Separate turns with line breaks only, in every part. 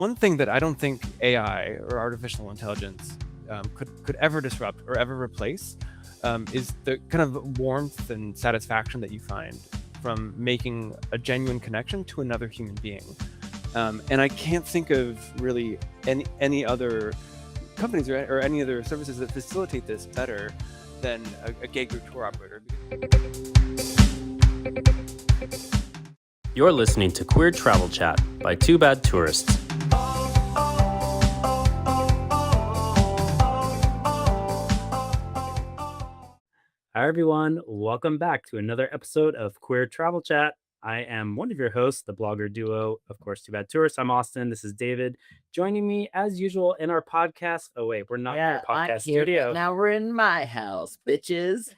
One thing that I don't think AI or artificial intelligence could ever disrupt or ever replace is the kind of warmth and satisfaction that you find from making a genuine connection to another human being. And I can't think of really any other companies or any other services that facilitate this better than a gay group tour operator.
You're listening to Queer Travel Chat by Two Bad Tourists. Hi, everyone. Welcome back to another episode of Queer Travel Chat. I am one of your hosts, the blogger duo, of course, Two Bad Tourists. I'm Austin. This is David. Joining me, as usual, in our podcast. Oh, wait, we're not in our podcast
I'm here,
studio.
now we're in my house, bitches.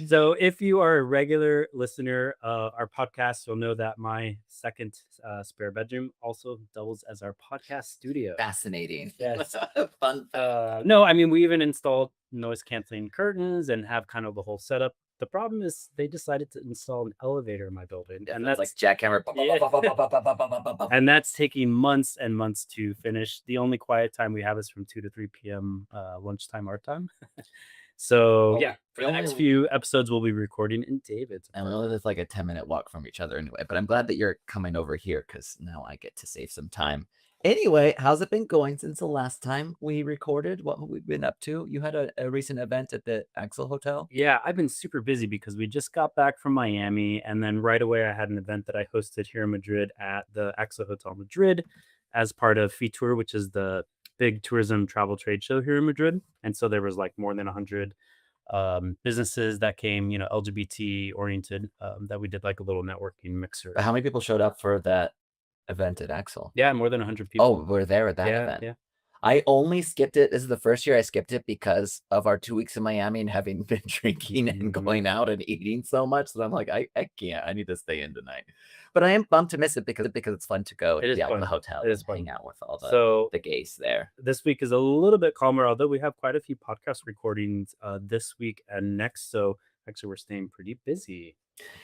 So if you are a regular listener of our podcast, you'll know that my second spare bedroom also doubles as our podcast studio.
Fascinating.
Yes.
Fun fact.
No, I mean, we even installed noise canceling curtains and have kind of the whole setup. The problem is they decided to install an elevator in my building.
Yeah,
and
that's
that's
like jackhammer.
Yeah. And that's taking months and months to finish. The only quiet time we have is from 2 to 3 p.m. Lunchtime our time. So
Oh,
yeah, for the
really?
next few episodes, we'll be recording in David's.
And we live like a 10-minute walk from each other anyway. But I'm glad that you're coming over here because now I get to save some time. Anyway, how's it been going since the last time we recorded? What have we been up to? You had a recent event at the Axel Hotel?
Yeah, I've been super busy because we just got back from Miami, and then right away I had an event that I hosted here in Madrid at the Axel Hotel Madrid as part of Fitur, which is the big tourism travel trade show here in Madrid. And so there was like more than 100 businesses that came, LGBT oriented, that we did like a little networking mixer.
But how many people showed up for that event at Axel?
Yeah, more than 100 people.
Oh, we're there at that event.
Yeah.
I only skipped it. This is the first year I skipped it because of our 2 weeks in Miami and having been drinking and going out and eating so much that I'm like, I can't. I need to stay in tonight. But I am bummed to miss it because it's fun to go
It is
to
fun.
the hotel
It is
and
fun.
hang out with all
So
the gays there.
this week is a little bit calmer, although we have quite a few podcast recordings this week and next. So actually, we're staying pretty busy.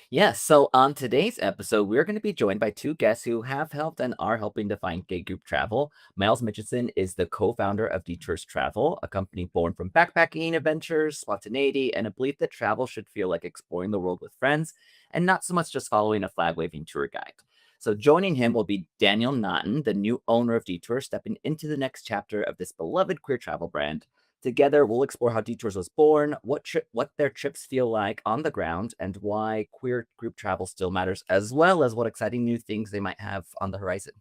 Yes. So on today's episode, we're going to be joined by two guests who have helped and are helping define gay group travel. Miles Mitchinson is the co-founder of Detours Travel, a company born from backpacking adventures, spontaneity, and a belief that travel should feel like exploring the world with friends and not so much just following a flag-waving tour guide. So joining him will be Daniel Naughton, the new owner of Detours, stepping into the next chapter of this beloved queer travel brand. Together, we'll explore how Detours was born, what their trips feel like on the ground, and why queer group travel still matters, as well as what exciting new things they might have on the horizon.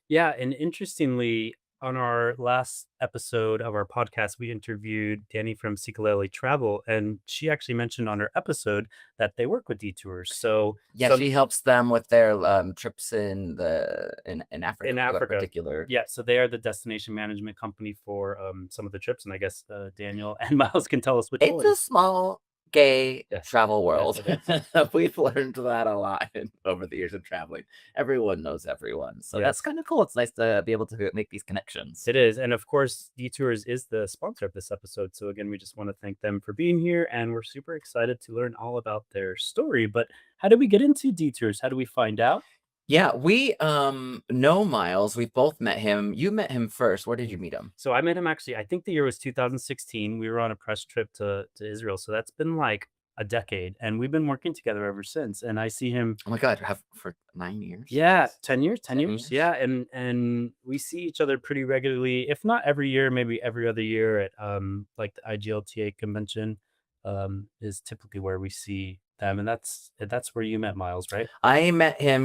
Yeah, and interestingly, on our last episode of our podcast, we interviewed Danny from Sikalele Travel, and she actually mentioned on her episode that they work with Detours. So
yeah, she helps them with their trips in Africa.
In Africa,
in particular.
Yeah, so they are the destination management company for some of the trips, and I guess Daniel and Miles can tell us which
It's a small gay travel world.
Yes,
We've learned that a lot over the years of traveling. Everyone knows everyone. So that's kind of cool. It's nice to be able to make these connections.
It is. And of course, Detours is the sponsor of this episode. So again, we just want to thank them for being here. And we're super excited to learn all about their story. But how did we get into Detours? How do we find out?
Yeah, we know Miles. We both met him. You met him first. Where did you meet him?
So I met him actually, I think the year was 2016. We were on a press trip to Israel. So that's been like a decade. And we've been working together ever since. And I see him.
Oh my God, for 9 years?
Yeah, 10 years. Yeah. And we see each other pretty regularly, if not every year, maybe every other year at like the IGLTA convention is typically where we see them. And that's where you met Miles, right?
I met him,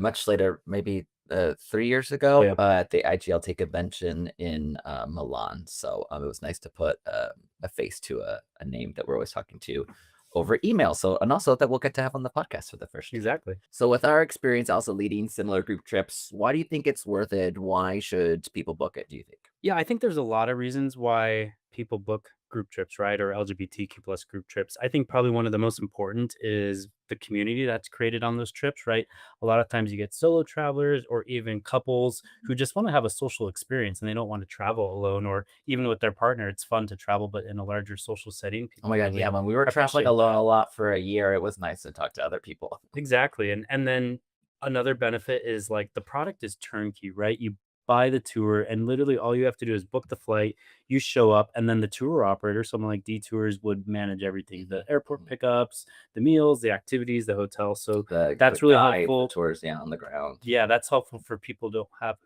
much later, maybe 3 years ago at the IGLTA convention in Milan. So it was nice to put a face to a name that we're always talking to over email. So, and also that we'll get to have on the podcast for the first time.
Exactly.
So with our experience also leading similar group trips, why do you think it's worth it? Why should people book it, do you think?
Yeah, I think there's a lot of reasons why people book group trips, right? Or LGBTQ plus group trips. I think probably one of the most important is the community that's created on those trips, right? A lot of times you get solo travelers or even couples who just want to have a social experience and they don't want to travel alone, or even with their partner. It's fun to travel, but in a larger social setting.
Oh my God, yeah. When we were traveling alone a lot for a year, it was nice to talk to other people.
Exactly. And then Another benefit is like the product is turnkey, right? You buy the tour and literally all you have to do is book the flight, you show up, and then the tour operator, someone like Detours, would manage everything, the airport pickups, the meals, the activities, the hotel. So
The
that's really
guide, the
helpful.
tours, on the ground.
Yeah, that's helpful for people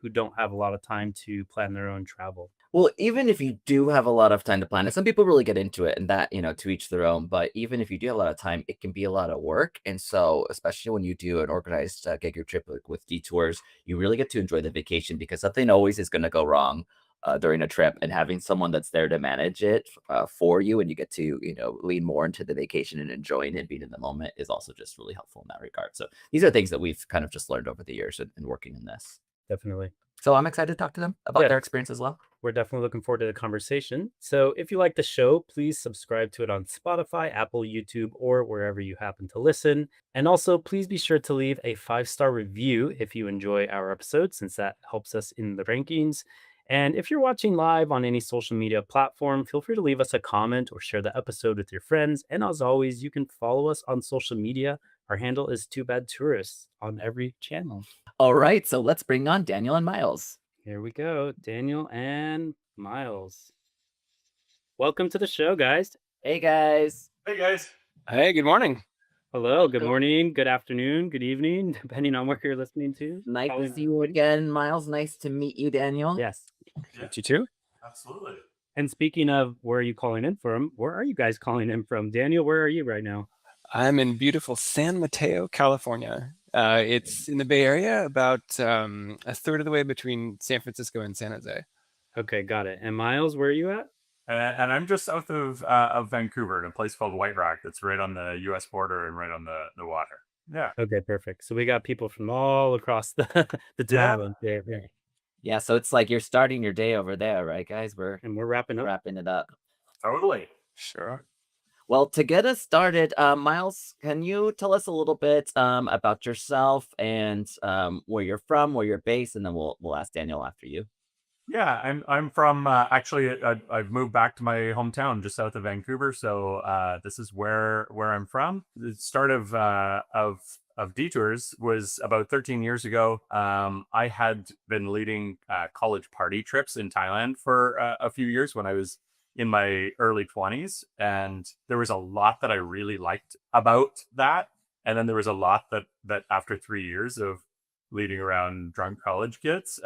who don't have a lot of time to plan their own travel.
Well, even if you do have a lot of time to plan it, some people really get into it and that, to each their own. But even if you do have a lot of time, it can be a lot of work. And so, especially when you do an organized gig group trip like with Detours, you really get to enjoy the vacation because something always is going to go wrong during a trip. And having someone that's there to manage it for you and you get to, lean more into the vacation and enjoying it, being in the moment is also just really helpful in that regard. So, these are things that we've kind of just learned over the years and working in this.
Definitely.
So, I'm excited to talk to them about their experience as well.
We're definitely looking forward to the conversation. So if you like the show, please subscribe to it on Spotify, Apple, YouTube, or wherever you happen to listen. And also, please be sure to leave a 5-star review if you enjoy our episode, since that helps us in the rankings. And if you're watching live on any social media platform, feel free to leave us a comment or share the episode with your friends. And as always, you can follow us on social media. Our handle is Too Bad Tourists on every channel.
All right, so let's bring on Daniel and Miles.
Here we go, Daniel and Miles. Welcome to the show, guys.
Hey, guys.
Hey guys.
Hey, good morning.
Hello, good morning, good afternoon, good evening, depending on where you're listening to.
Nice
Probably-
to see you again, Miles. Nice to meet you, Daniel.
Yes.
Meet you too.
Absolutely.
And speaking of where are you calling in from, where are you guys calling in from? Daniel, where are you right now?
I'm in beautiful San Mateo, California. It's in the Bay Area, about a third of the way between San Francisco and San Jose.
Okay, got it. And Miles, where are you at?
And I'm just south of Vancouver in a place called White Rock that's right on the U.S. border and right on the water. Yeah.
Okay, perfect. So we got people from all across the
Yeah.
island there.
Yeah, so it's like you're starting your day over there, right, guys? We're
And we're wrapping up.
wrapping it up.
Totally.
Sure.
Well, to get us started, Miles, can you tell us a little bit about yourself and where you're from, where you're based, and then we'll ask Daniel after you.
Yeah, I'm from actually I've moved back to my hometown just south of Vancouver, so this is where I'm from. The start of Detours was about 13 years ago. I had been leading college party trips in Thailand for a few years when I was in my early 20s, and there was a lot that I really liked about that, and then there was a lot that after 3 years of leading around drunk college kids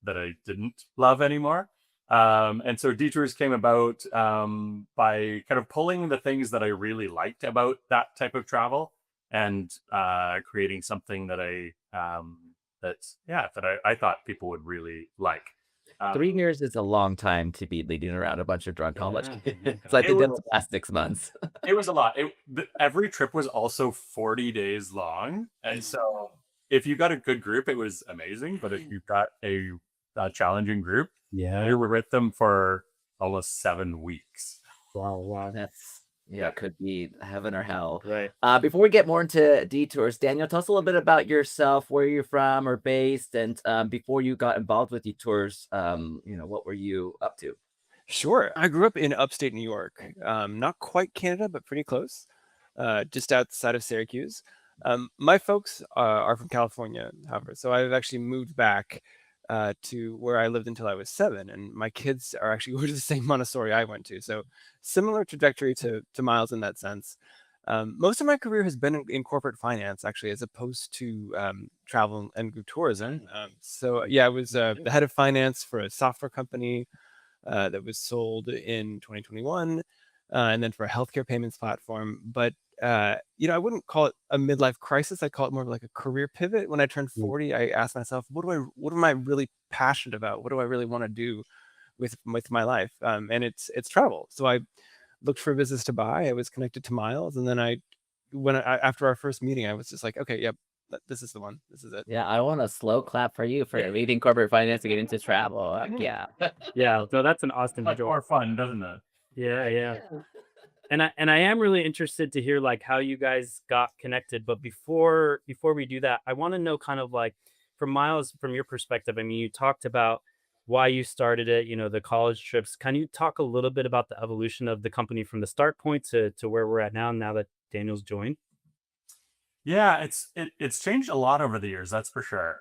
that I didn't love anymore. And so Detours came about by kind of pulling the things that I really liked about that type of travel and creating something that I thought people would really like.
3 years is a long time to be leading around a bunch of drunk college
Yeah.
kids. So I
It
think that's
was-
the last 6 months.
It was a lot. Every trip was also 40 days long. And so if you got a good group, it was amazing. But if you got a challenging group,
Yeah.
you were with them for almost 7 weeks.
Wow.
That's could be heaven or hell.
Right.
Before we get more into Detours, Daniel, tell us a little bit about yourself, where you're from or based, and before you got involved with Detours, what were you up to?
Sure. I grew up in upstate New York, not quite Canada, but pretty close, just outside of Syracuse. My folks are from California, however, so I've actually moved back to where I lived until I was 7, and my kids are actually going to the same Montessori I went to. So similar trajectory to Miles in that sense. Most of my career has been in corporate finance, actually, as opposed to travel and group tourism. So I was the head of finance for a software company that was sold in 2021, and then for a healthcare payments platform. But I wouldn't call it a midlife crisis. I'd call it more of like a career pivot. When I turned 40, I asked myself, what am I really passionate about? What do I really want to do with my life? And it's travel. So I looked for a business to buy. I was connected to Miles, and then after our first meeting, I was just like, okay, yep, this is the one. This is it.
Yeah, I want a slow clap for you for leading corporate finance and getting into travel. Yeah.
Yeah. So that's an awesome
Much
joy.
more fun, doesn't it?
Yeah. And I am really interested to hear like how you guys got connected. But before we do that, I want to know kind of like from Miles, from your perspective. I mean, you talked about why you started it, the college trips. Can you talk a little bit about the evolution of the company from the start point to where we're at now that Daniel's joined?
Yeah, it's changed a lot over the years, that's for sure.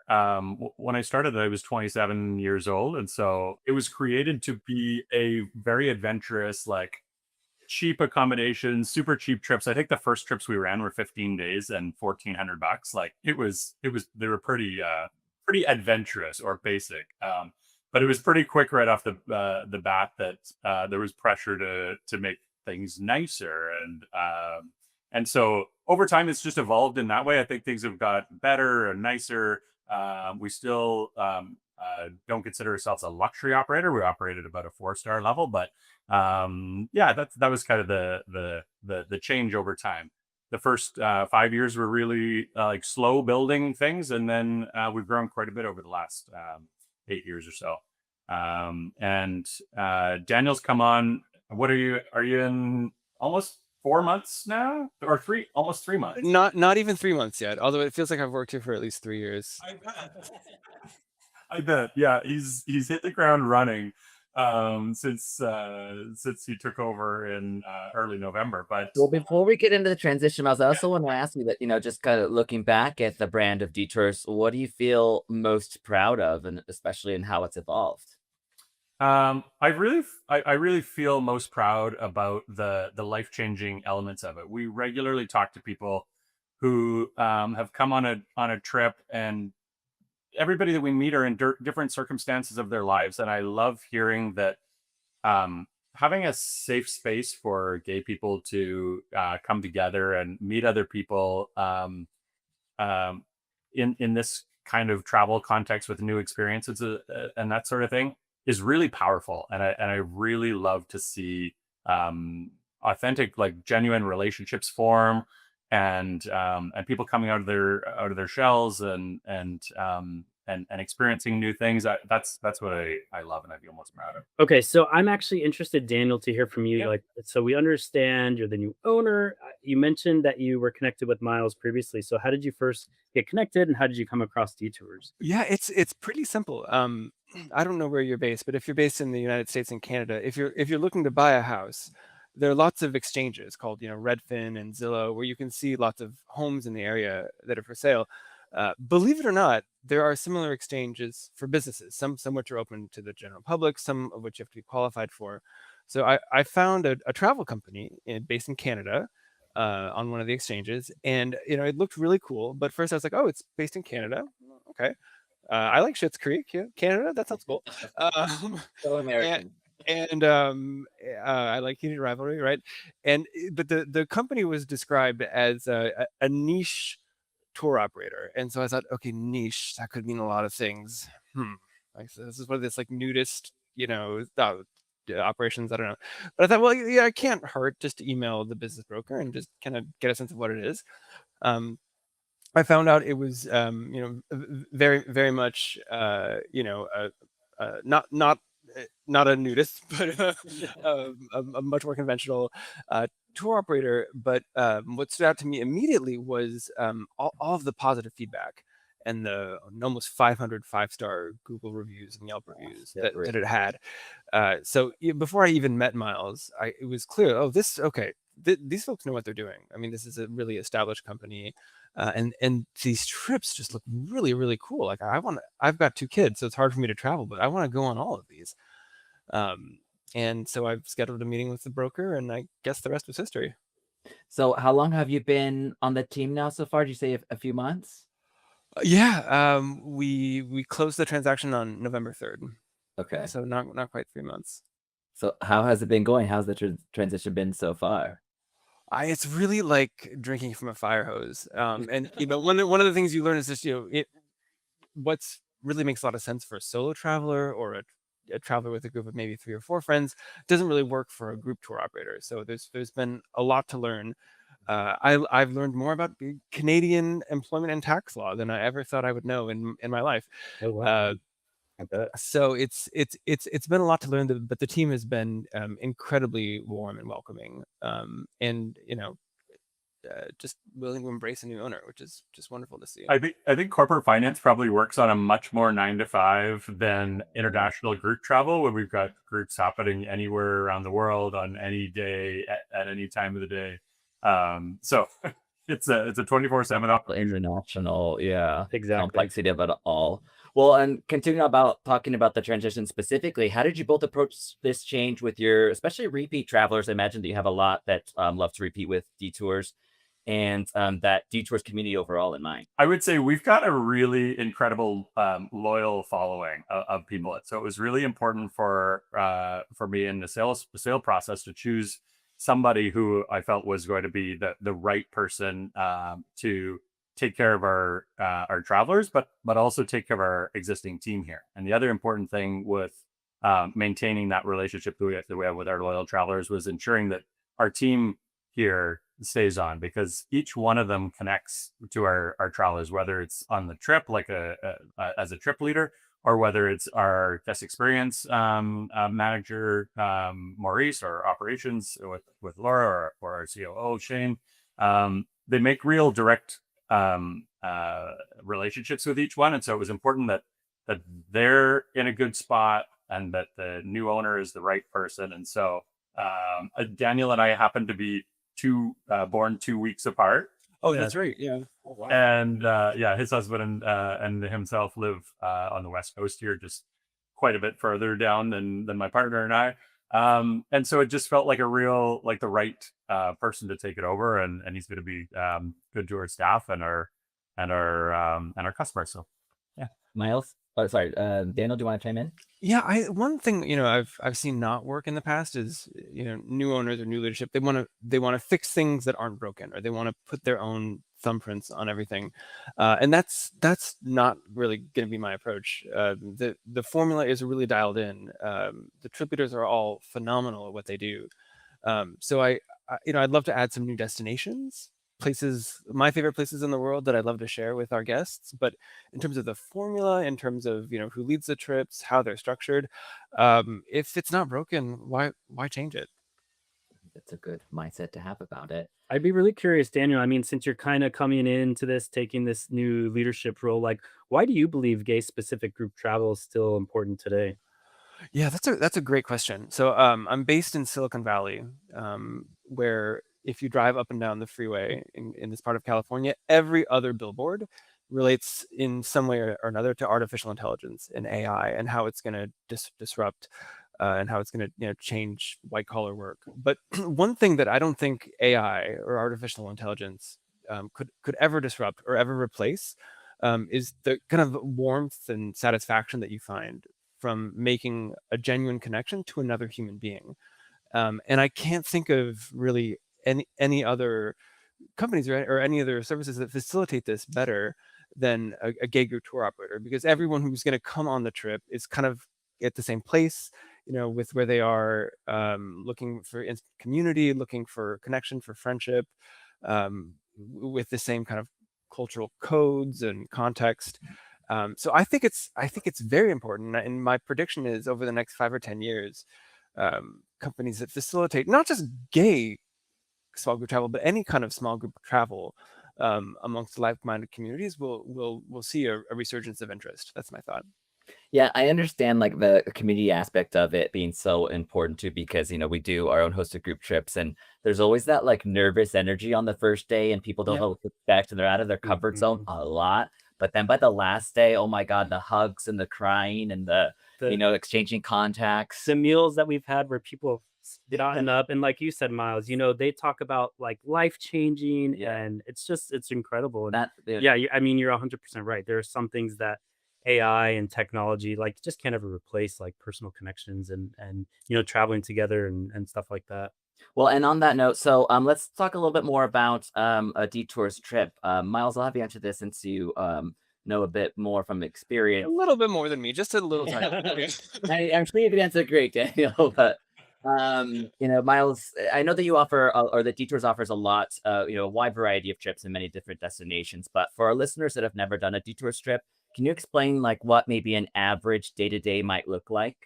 When I started, I was 27 years old, and so it was created to be a very adventurous, like cheap accommodations, super cheap trips. I think the first trips we ran were 15 days and $1,400. Like it was they were pretty adventurous or basic. But it was pretty quick right off the bat that there was pressure to make things nicer, and so over time it's just evolved in that way. I think things have got better and nicer. We still don't consider ourselves a luxury operator. We operate at about a 4-star level, but yeah, that was kind of the change over time. The first 5 years were really like slow building things, and then we've grown quite a bit over the last 8 years or so. And Daniel's come on. What are you in almost 4 months now, or almost 3 months?
Not even 3 months yet, although it feels like I've worked here for at least 3 years.
I bet. I bet. Yeah, he's hit the ground running since he took over in early November. But
Well, before we get into the transition, Miles, I also want to ask you that, just kind of looking back at the brand of Detours, what do you feel most proud of, and especially in how it's evolved?
I really feel most proud about the life-changing elements of it. We regularly talk to people who have come on a trip, and everybody that we meet are in different circumstances of their lives, and I love hearing that having a safe space for gay people to come together and meet other people in this kind of travel context with new experiences and that sort of thing is really powerful. And I really love to see authentic, like genuine relationships form, and people coming out of their shells and experiencing new things. That's what I love and I feel most proud of.
Okay, so I'm actually interested, Daniel, to hear from you.
Yep.
Like, so we understand you're the new owner. You mentioned that you were connected with Miles previously. So how did you first get connected, and how did you come across Detours?
Yeah, it's pretty simple. I don't know where you're based, but if you're based in the United States and Canada, if you're looking to buy a house, there are lots of exchanges called, Redfin and Zillow, where you can see lots of homes in the area that are for sale. Believe it or not, there are similar exchanges for businesses. Some which are open to the general public, some of which you have to be qualified for. So I found a travel company based in Canada on one of the exchanges, and it looked really cool. But first I was like, oh, it's based in Canada. Okay. I like Schitt's Creek. Yeah, Canada. That sounds cool.
So
And,
American.
and I like Heated Rivalry, right? But the company was described as a niche tour operator, and so I thought, okay, niche, that could mean a lot of things. Like, so this is one of this like nudist, operations. I don't know, but I thought, well, yeah, it can't hurt just to email the business broker and just kind of get a sense of what it is. I found out it was, very, very much, not a nudist, but a much more conventional tour operator. But what stood out to me immediately was all of the positive feedback and the almost 500 5-star Google reviews and Yelp reviews
Yeah,
that,
great.
that it had. So before I even met Miles, it was clear, oh, these folks know what they're doing. I mean, this is a really established company. And these trips just look really, really cool. Like I've got 2 kids, so it's hard for me to travel, but I want to go on all of these. And so I've scheduled a meeting with the broker, and I guess the rest was history.
So how long have you been on the team now so far? Did you say a few months?
Yeah, we closed the transaction on November 3rd,
Okay.
so not quite 3 months.
So how has it been going? How's the transition been so far?
It's really like drinking from a fire hose. And one of the things you learn is just what's really makes a lot of sense for a solo traveler or a traveler with a group of maybe 3 or 4 friends doesn't really work for a group tour operator. So there's been a lot to learn. I've learned more about the Canadian employment and tax law than I ever thought I would know in my life.
Oh, wow. I bet.
So it's been a lot to learn, but the team has been incredibly warm and welcoming, and just willing to embrace a new owner, which is just wonderful to see.
I think corporate finance probably works on a much more 9 to 5 than international group travel, where we've got groups happening anywhere around the world on any day at any time of the day. So It's a 24/7
International, yeah,
Exactly.
complexity of it all. Well, and continuing about talking about the transition specifically, how did you both approach this change with your, especially repeat travelers? I imagine that you have a lot that love to repeat with Detours, and that Detours community overall in mind.
I would say we've got a really incredible loyal following of people. So it was really important for me in the sale process to choose somebody who I felt was going to be the right person to take care of our travelers, but also take care of our existing team here. And the other important thing with maintaining that relationship that we have with our loyal travelers was ensuring that our team here stays on, because each one of them connects to our travelers, whether it's on the trip, like as a trip leader, or whether it's our guest experience manager, Maurice, or operations with Laura, or our COO, Shane. They make real direct relationships with each one. And so it was important that they're in a good spot and that the new owner is the right person. And so Daniel and I happen to be born 2 weeks apart.
Oh, that's right. Yeah.
Oh, wow. And yeah, his husband and himself live on the West Coast here, just quite a bit further down than my partner and I. And so it just felt like the right person to take it over, and he's going to be good to our staff and our customers. So yeah.
Miles, oh sorry, Daniel, do you want to chime in?
Yeah, one thing I've seen not work in the past is new owners or new leadership. They want to fix things that aren't broken, or they want to put their own thumbprints on everything, and that's not really going to be my approach. The formula is really dialed in. The trip leaders are all phenomenal at what they do. So I'd love to add some new destinations, places, my favorite places in the world that I'd love to share with our guests. But in terms of the formula, in terms of who leads the trips, how they're structured, if it's not broken, why change it?
That's a good mindset to have about it.
I'd be really curious, Daniel. I mean, since you're kind of coming into this, taking this new leadership role, like, why do you believe gay-specific group travel is still important today?
Yeah, that's a great question. So I'm based in Silicon Valley, where if you drive up and down the freeway in this part of California, every other billboard relates in some way or another to artificial intelligence and AI, and how it's going to disrupt and how it's going to change white collar work. But one thing that I don't think AI or artificial intelligence could ever disrupt or ever replace is the kind of warmth and satisfaction that you find from making a genuine connection to another human being. And I can't think of really any other companies or any other services that facilitate this better than a gay group tour operator, because everyone who's going to come on the trip is kind of at the same place, with where they are, looking for community, looking for connection, for friendship, with the same kind of cultural codes and context. So I think it's very important, and my prediction is over the next 5 or 10 years, companies that facilitate not just gay small group travel, but any kind of small group travel amongst like-minded communities will see a resurgence of interest. That's my thought.
Yeah, I understand like the community aspect of it being so important too, because we do our own hosted group trips, and there's always that like nervous energy on the first day, and people don't know what to expect, and they're out of their comfort zone a lot. But then by the last day, oh my God, the hugs and the crying and the exchanging contacts.
The meals that we've had where people have gotten up, and like you said, Miles, they talk about like life changing, and it's incredible. And I mean, you're 100% right. There are some things that AI and technology like just can't ever replace, like personal connections and traveling together and stuff like that.
Well, and on that note, so let's talk a little bit more about a Detours trip. Miles, I'll have you answer this since you know a bit more from
A
experience.
little bit more than me, just a little tiny.
I'm sure you can answer great, Daniel. But Miles, I know that you offer or that Detours offers a lot, a wide variety of trips in many different destinations. But for our listeners that have never done a Detours trip, can you explain like what maybe an average day-to-day might look like?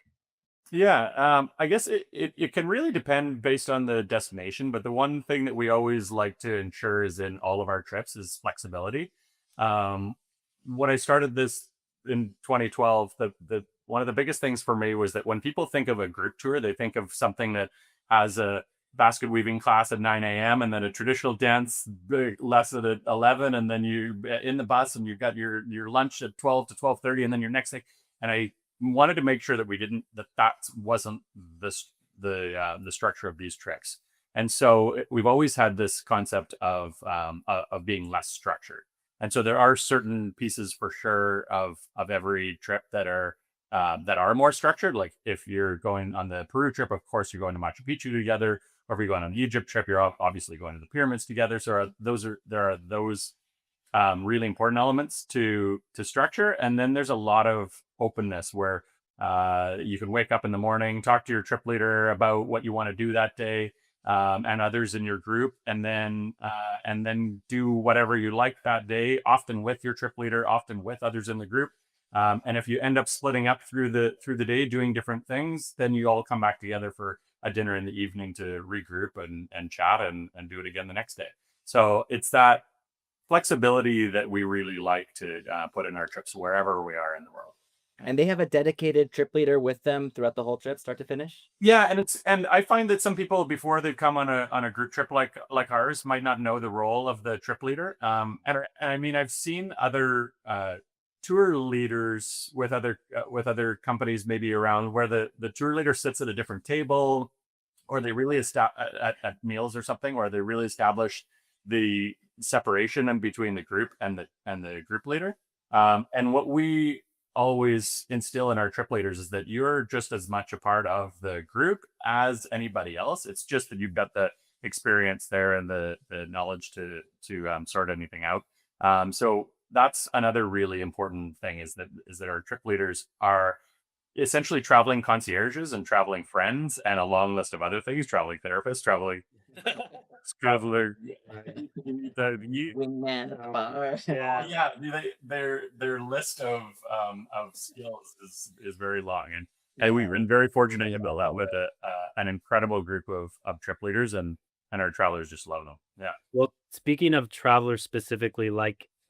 Yeah, I guess it can really depend based on the destination, but the one thing that we always like to ensure is in all of our trips is flexibility. When I started this in 2012, the one of the biggest things for me was that when people think of a group tour, they think of something that has a basket weaving class at 9 a.m. and then a traditional dance lesson at 11, and then you in the bus and you've got your lunch at 12 to 12:30, and then your next thing. And I wanted to make sure that that wasn't the structure of these trips. And so we've always had this concept of being less structured. And so there are certain pieces for sure of every trip that are more structured. Like if you're going on the Peru trip, of course you're going to Machu Picchu together. Or if you're going on the Egypt trip, you're obviously going to the pyramids together. So there are those really important elements to structure. And then there's a lot of openness where you can wake up in the morning, talk to your trip leader about what you want to do that day, and others in your group, and then do whatever you like that day, often with your trip leader, often with others in the group. And if you end up splitting up through the day doing different things, then you all come back together for a dinner in the evening to regroup and chat and do it again the next day. So it's that flexibility that we really like to put in our trips wherever we are in the world.
And they have a dedicated trip leader with them throughout the whole trip, start to finish?
Yeah, and I find that some people, before they come on a group trip like ours, might not know the role of the trip leader. And I mean, I've seen other tour leaders with other companies maybe around, where the tour leader sits at a different table, or they really at meals or something, or they really establish the separation in between the group and the group leader. And what we always instill in our trip leaders is that you're just as much a part of the group as anybody else. It's just that you've got the experience there and the knowledge to sort anything out. So that's another really important thing, is that our trip leaders are essentially traveling concierges and traveling friends, and a long list of other things, traveling therapists, traveling traveler,
Wingman at the bar.
yeah, their list of skills is very long, and we've been very fortunate to build that with an incredible group of trip leaders, and our travelers just love them. Yeah.
Well, speaking of travelers specifically,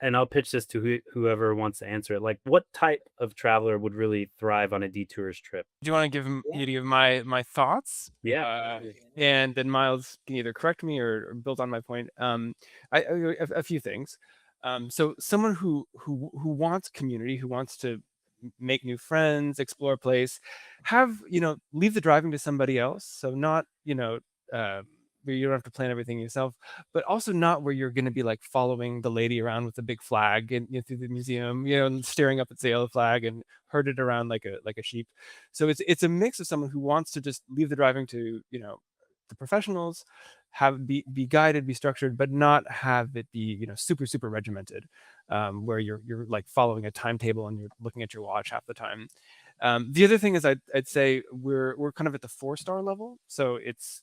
and I'll pitch this to whoever wants to answer it. Like, what type of traveler would really thrive on a Detours trip?
Do you want to give me to give my thoughts?
Yeah.
And then Miles can either correct me or build on my point. A few things. So someone who wants community, who wants to make new friends, explore a place, leave the driving to somebody else. So not where you don't have to plan everything yourself, but also not where you're going to be like following the lady around with a big flag and through the museum, and staring up at the yellow flag and herded around like a sheep. So it's a mix of someone who wants to just leave the driving to the professionals, be guided, be structured, but not have it be super regimented, where you're like following a timetable and you're looking at your watch half the time. The other thing is I'd say we're kind of at the 4-star level, so it's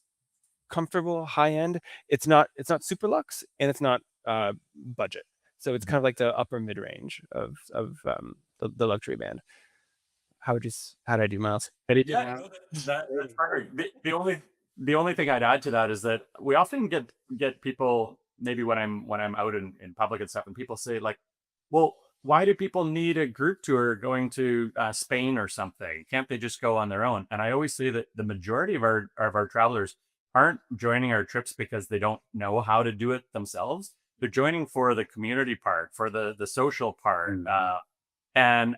comfortable, high end. It's not super luxe, and it's not budget. So it's kind of like the upper mid range of the luxury band. How did I do, Miles?
Yeah, that's perfect. The only thing I'd add to that is that we often get people, maybe when I'm out in public and stuff, and people say like, well, why do people need a group tour going to Spain or something? Can't they just go on their own? And I always say that the majority of our travelers aren't joining our trips because they don't know how to do it themselves. They're joining for the community part, for the social part, and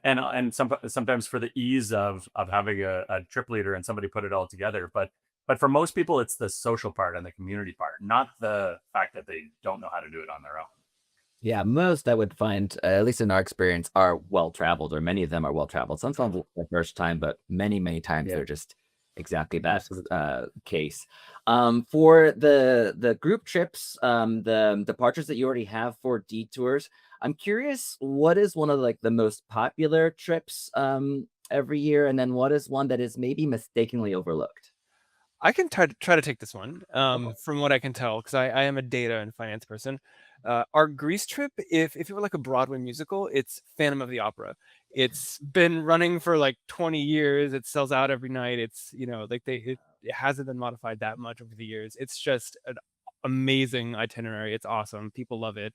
sometimes for the ease of having a trip leader and somebody put it all together. But for most people, it's the social part and the community part, not the fact that they don't know how to do it on their own.
Yeah, most I would find, at least in our experience, are well-traveled, or many of them are well-traveled. Sometimes it's the first time, but many times they're just exactly that case. For the group trips, the departures that you already have for Detours, I'm curious, what is one of like the most popular trips every year, and then what is one that is maybe mistakenly overlooked?
I can try to take this one, from what I can tell, because I am a data and finance person. Our Greece trip, if it were like a Broadway musical, it's Phantom of the Opera. It's been running for like 20 years. It sells out every night. It's it hasn't been modified that much over the years. It's just an amazing itinerary. It's awesome. People love it.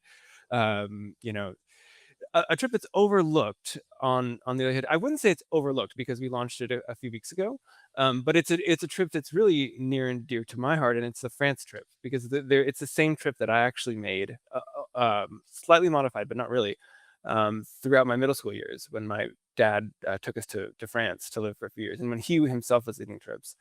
a trip that's overlooked on the other hand. I wouldn't say it's overlooked because we launched it a few weeks ago, but it's a trip that's really near and dear to my heart, and it's the France trip because it's the same trip that I actually made, slightly modified, but not really, throughout my middle school years when my dad took us to France to live for a few years, and when he himself was leading trips.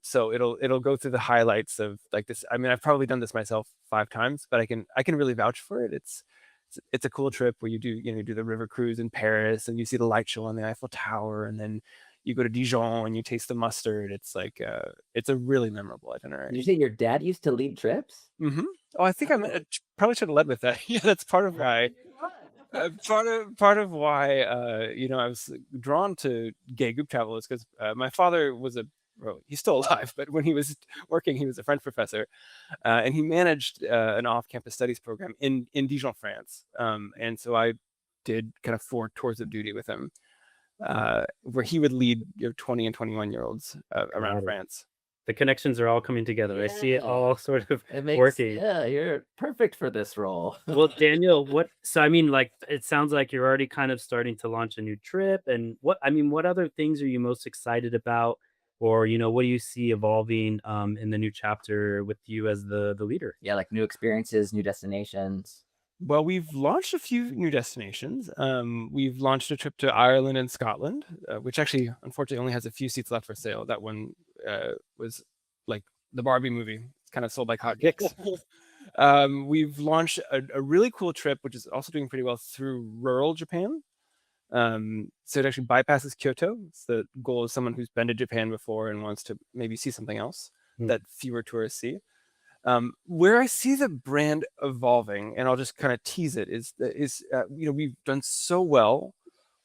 So it'll go through the highlights of like this. I mean, I've probably done this myself 5 times, but I can really vouch for it. It's a cool trip where you do the river cruise in Paris and you see the light show on the Eiffel Tower, and then you go to Dijon and you taste the mustard. It's like it's a really memorable
Did you
itinerary.
say your dad used to lead trips?
Hmm. Oh, I think probably should have led with that. Yeah, that's part of why. Part of why I was drawn to gay group travel is because my father was he's still alive, but when he was working, he was a French professor, and he managed an off-campus studies program in Dijon, France. And so I did kind of 4 tours of duty with him, where he would lead 20 and 21-year-olds around
Got it.
France.
The connections are all coming together. I see it
Yeah.
all sort of
It makes
working.
yeah, you're perfect for this role.
Well, Daniel, so I mean, like, it sounds like you're already kind of starting to launch a new trip. And what other things are you most excited about? Or, what do you see evolving in the new chapter with you as the leader?
Yeah, like new experiences, new destinations.
Well, we've launched a few new destinations. We've launched a trip to Ireland and Scotland, which actually, unfortunately, only has a few seats left for sale. That one was like the Barbie movie. It's kind of sold like hotcakes. We've launched a really cool trip, which is also doing pretty well through rural Japan. So it actually bypasses Kyoto. It's the goal of someone who's been to Japan before and wants to maybe see something else
Hmm.
that fewer tourists see. Where I see the brand evolving, and I'll just kind of tease it, is we've done so well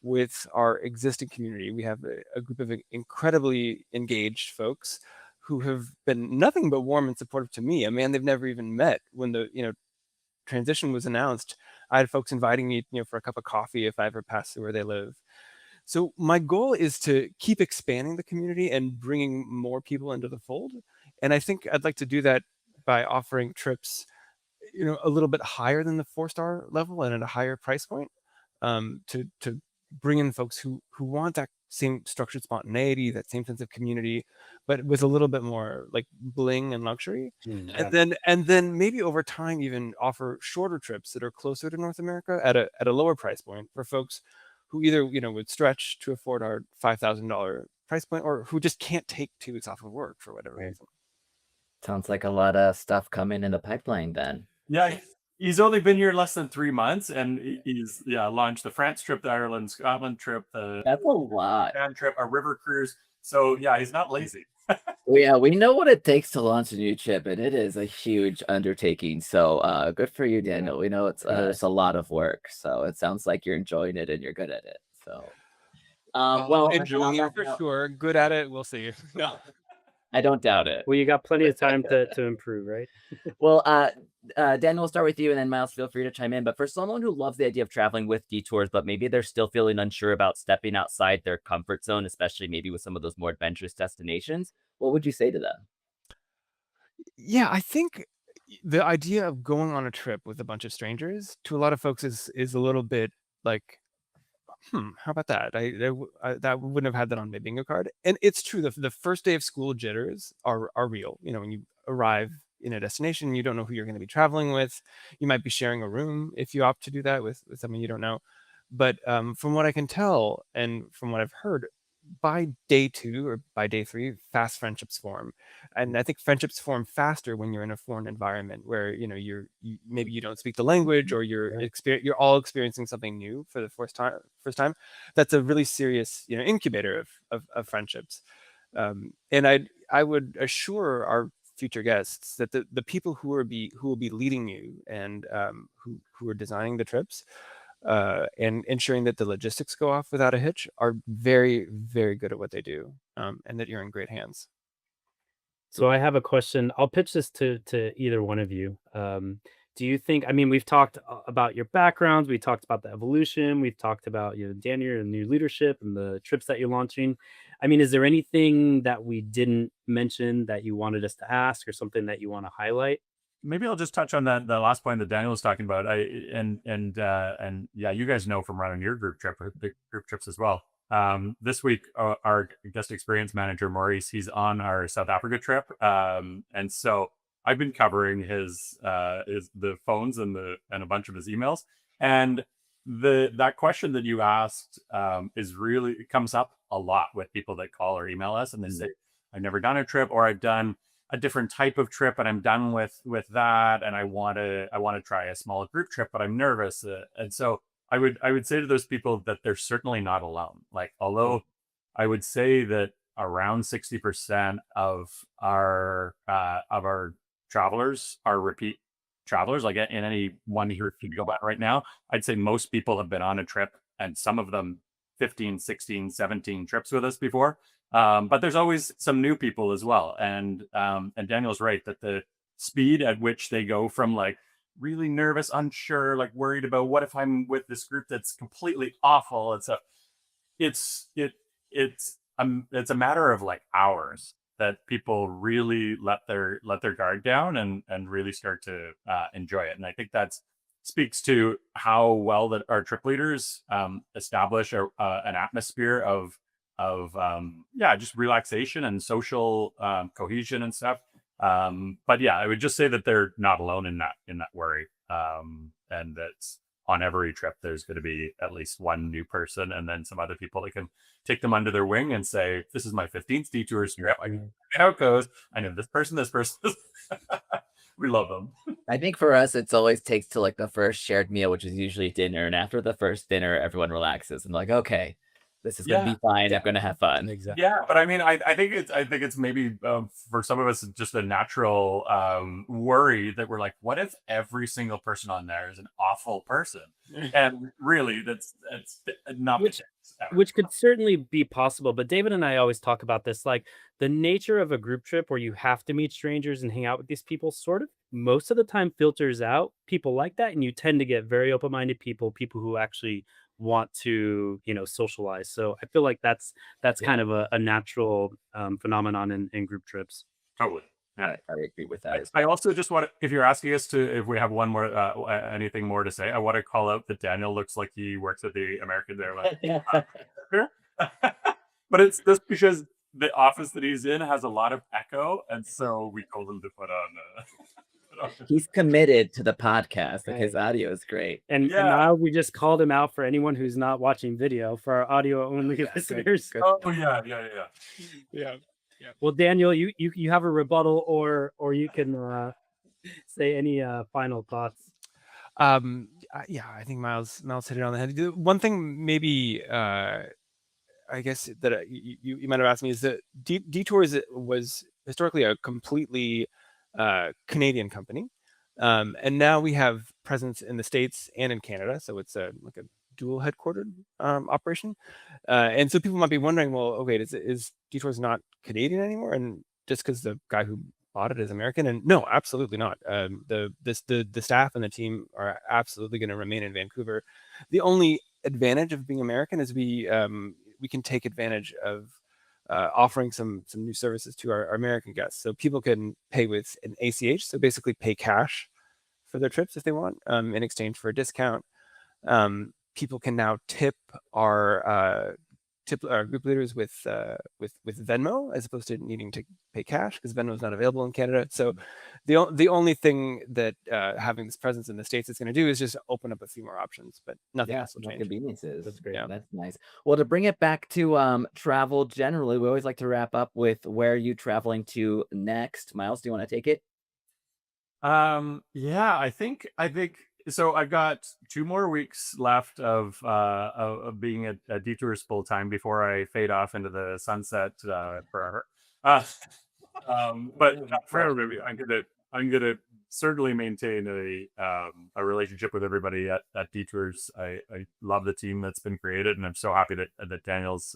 with our existing community. We have a group of incredibly engaged folks who have been nothing but warm and supportive to me. A man they've never even met. When the transition was announced, I had folks inviting me for a cup of coffee if I ever pass through where they live. So my goal is to keep expanding the community and bringing more people into the fold. And I think I'd like to do that by offering trips, a little bit higher than the 4-star level and at a higher price point, to bring in folks who want that same structured spontaneity, that same sense of community, but with a little bit more like bling and luxury.
Hmm.
And then maybe over time even offer shorter trips that are closer to North America at a lower price point for folks who either would stretch to afford our $5,000 price point, or who just can't take 2 weeks off of work for whatever
Right.
reason.
Sounds like a lot of stuff coming in the pipeline then.
Yeah, he's only been here less than 3 months, and he's launched the France trip, the Ireland, Scotland trip, the
That's a lot.
Japan trip, a river cruise. So yeah, he's not lazy.
Well, yeah, we know what it takes to launch a new chip, and it is a huge undertaking. So good for you, Daniel. We know it's a lot of work. So it sounds like you're enjoying it and you're good at it. So well,
Enjoying it for sure. Good at it. We'll see. No.
I don't doubt it.
Well, you got plenty of time to improve, right?
Well, Daniel, we'll start with you, and then Miles, feel free to chime in. But for someone who loves the idea of traveling with detours, but maybe they're still feeling unsure about stepping outside their comfort zone, especially maybe with some of those more adventurous destinations, what would you say to them?
Yeah, I think the idea of going on a trip with a bunch of strangers to a lot of folks is a little bit like, how about that? That wouldn't have had that on my bingo card. And it's true. The first day of school jitters are real. When you arrive in a destination, you don't know who you're going to be traveling with. You might be sharing a room if you opt to do that with someone you don't know. But from what I can tell and from what I've heard, by day 2 or by day 3, fast friendships form. And I think friendships form faster when you're in a foreign environment where maybe you don't speak the language, or you're all experiencing something new for the first time. That's a really serious incubator of friendships. And I would assure our future guests that the people who will be leading you and who are designing the trips and ensuring that the logistics go off without a hitch are very, very good at what they do, and that you're in great hands.
So I have a question. I'll pitch this to either one of you. Do you think? I mean, we've talked about your backgrounds. We talked about the evolution. We've talked about Daniel and new leadership and the trips that you're launching. I mean, is there anything that we didn't mention that you wanted us to ask, or something that you want to highlight?
maybe I'll just touch on the last point that Daniel was talking about. And yeah, you guys know from running your group trips as well. This week, our guest experience manager Maurice, he's on our South Africa trip, and so I've been covering his the phones and a bunch of his emails, and that question that you asked is really, it comes up a lot with people that call or email us, and they say, I've never done a trip, or I've done a different type of trip and I'm done with that, and I want to try a small group trip, but I'm nervous, and so I would say to those people that they're certainly not alone. Like, although I would say that around 60% of our travelers are repeat travelers. Like, in any one year, if you go back right now, I'd say most people have been on a trip, and some of them 15, 16, 17 trips with us before. But there's always some new people as well. And Daniel's right that the speed at which they go from like really nervous, unsure, like worried about what if I'm with this group that's completely awful. It's a matter of like hours that people really let their guard down and really start to enjoy it. And I think that speaks to how well that our trip leaders establish an atmosphere of just relaxation and social cohesion and stuff. But yeah, I would just say that they're not alone in that worry, and that on every trip there's going to be at least one new person, and then some other people that can take them under their wing and say, this is my 15th Detours trip, I know how it goes, I know this person. We love them.
I think for us, it's always takes to like the first shared meal, which is usually dinner. And after the first dinner, everyone relaxes and like, okay, this is going to be fine. I'm going to have fun.
Exactly.
Yeah, but I mean, I think it's maybe for some of us just a natural worry that we're like, what if every single person on there is an awful person? And really, that's not
which could certainly be possible. But David and I always talk about this, like the nature of a group trip where you have to meet strangers and hang out with these people sort of most of the time filters out people like that. And you tend to get very open-minded people who actually want to, socialize. So I feel like that's kind of a natural phenomenon in group trips.
Totally.
I agree with that.
I also just want to, if you're asking us if we have one more, anything more to say, I want to call out that Daniel looks like he works at the American Airlines. But it's just because the office that he's in has a lot of echo, and so we told him to put on.
He's committed to the podcast. Like, his audio is great.
And now we just called him out for anyone who's not watching video, for our audio only listeners.
Good. Oh yeah.
Well, Daniel, you have a rebuttal, or you can say any final thoughts.
I think Miles hit it on the head. The one thing maybe I guess that you might have asked me is that Detours was historically a completely Canadian company, and now we have presence in the States and in Canada, so it's like a dual headquartered operation, and so people might be wondering, well, okay, is Detours not Canadian anymore, and just because the guy who bought it is American? And no, absolutely not. The staff and the team are absolutely going to remain in Vancouver. The only advantage of being American is we can take advantage of offering some new services to our American guests. So people can pay with an ACH, so basically pay cash for their trips if they want, in exchange for a discount. People can now tip our group leaders with Venmo, as opposed to needing to pay cash, because Venmo is not available in Canada. So the only thing that having this presence in the States is going to do is just open up a few more options, but nothing else will change.
Conveniences.
That's great.
Yeah, that's nice. Well, to bring it back to travel generally, we always like to wrap up with where are you traveling to next. Miles, do you want to take it?
I think so. I've got 2 more weeks left of being at Detours full time before I fade off into the sunset forever. But not forever. I'm gonna certainly maintain a relationship with everybody at Detours. I love the team that's been created, and I'm so happy that Daniel's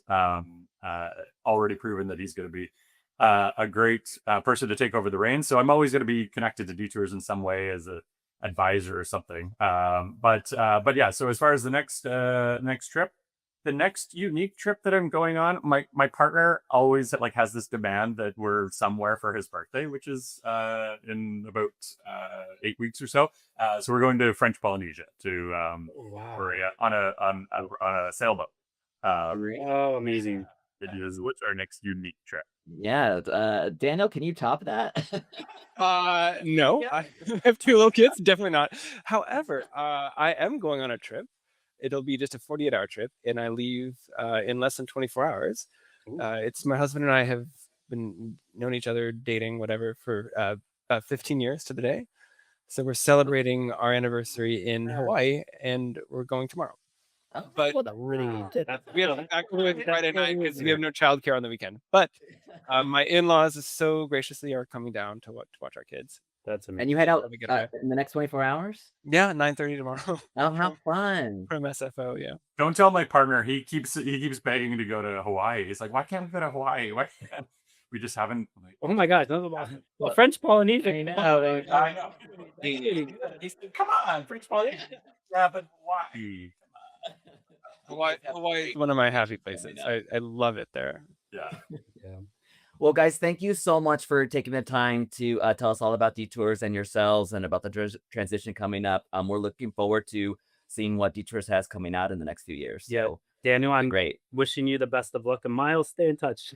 already proven that he's going to be a great person to take over the reins. So I'm always going to be connected to Detours in some way as a advisor or something. But yeah, so as far as the next trip, the next unique trip that I'm going on, my partner always like has this demand that we're somewhere for his birthday, which is in about 8 weeks or so. So we're going to French Polynesia to on a sailboat.
Oh, amazing.
What's our next unique trip?
Yeah, Daniel, can you top that?
No, I have 2 little kids, definitely not. However, I am going on a trip. It'll be just a 48-hour trip, and I leave in less than 24 hours. It's my husband and I have been known each other, dating, whatever, for about 15 years to the day. So we're celebrating our anniversary in Hawaii, and we're going tomorrow. But
What a really
we have actually Friday night because we have no childcare on the weekend. But my in-laws so graciously are coming down to watch our kids.
That's amazing.
And you head out
Let me get away.
in the next 24 hours?
Yeah, 9:30 tomorrow
Oh, how fun.
from SFO. Yeah.
Don't tell my partner. He keeps begging to go to Hawaii. He's like, why can't we go to Hawaii? Why can't we just haven't? Like,
Oh my gosh, that's about well, French Polynesia.
I know.
I know. He said, come on, French Polynesia. Yeah, but Hawaii.
Hawaii is one of my happy places. I love it there.
Yeah.
Well, guys, thank you so much for taking the time to tell us all about Detours and yourselves and about the transition coming up. We're looking forward to seeing what Detours has coming out in the next few years.
Yeah,
So,
Daniel, I'm
great.
wishing you the best of luck, and Miles, stay in touch.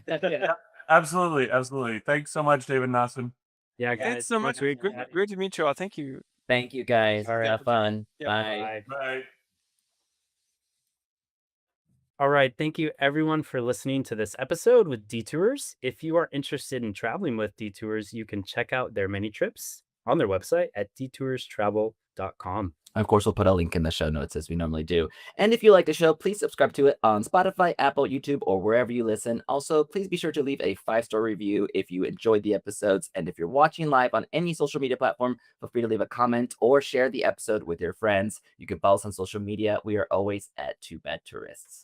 Absolutely. Thanks so much, David Naughton.
Yeah, guys.
Thanks so much. Great to meet you all. Thank you.
Thank you, guys.
All right.
Have fun.
Yeah.
Bye.
Bye.
All right. Thank you, everyone, for listening to this episode with Detours. If you are interested in traveling with Detours, you can check out their many trips on their website at detourstravel.com.
Of course, we'll put a link in the show notes as we normally do. And if you like the show, please subscribe to it on Spotify, Apple, YouTube, or wherever you listen. Also, please be sure to leave a 5-star review if you enjoyed the episodes. And if you're watching live on any social media platform, feel free to leave a comment or share the episode with your friends. You can follow us on social media. We are always at Two Bad Tourists.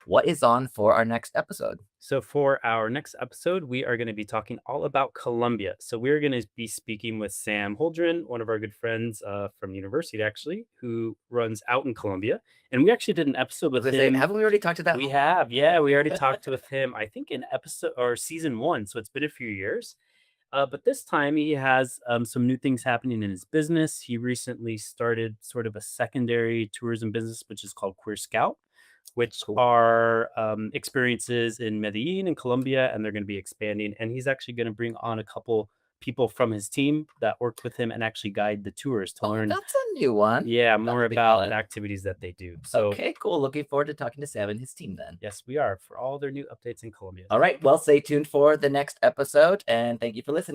What is on for our next episode?
So for our next episode, we are going to be talking all about Colombia. So we're going to be speaking with Sam Holdren, one of our good friends from university, actually, who runs out in Colombia. And we actually did an episode with him.
Haven't we already talked to that?
We have. Yeah, we already talked with him, I think, in episode or season 1. So it's been a few years. But this time he has some new things happening in his business. He recently started sort of a secondary tourism business, which is called Queer Scout, which are experiences in Medellin and Colombia, and they're going to be expanding. And he's actually going to bring on a couple people from his team that work with him and actually guide the tours to learn.
That's a new one.
Yeah, more about
fun.
the activities that they do. So
Okay, cool. Looking forward to talking to Sam and his team then.
yes, we are, for all their new updates in Colombia.
All right. Well, stay tuned for the next episode, and thank you for listening.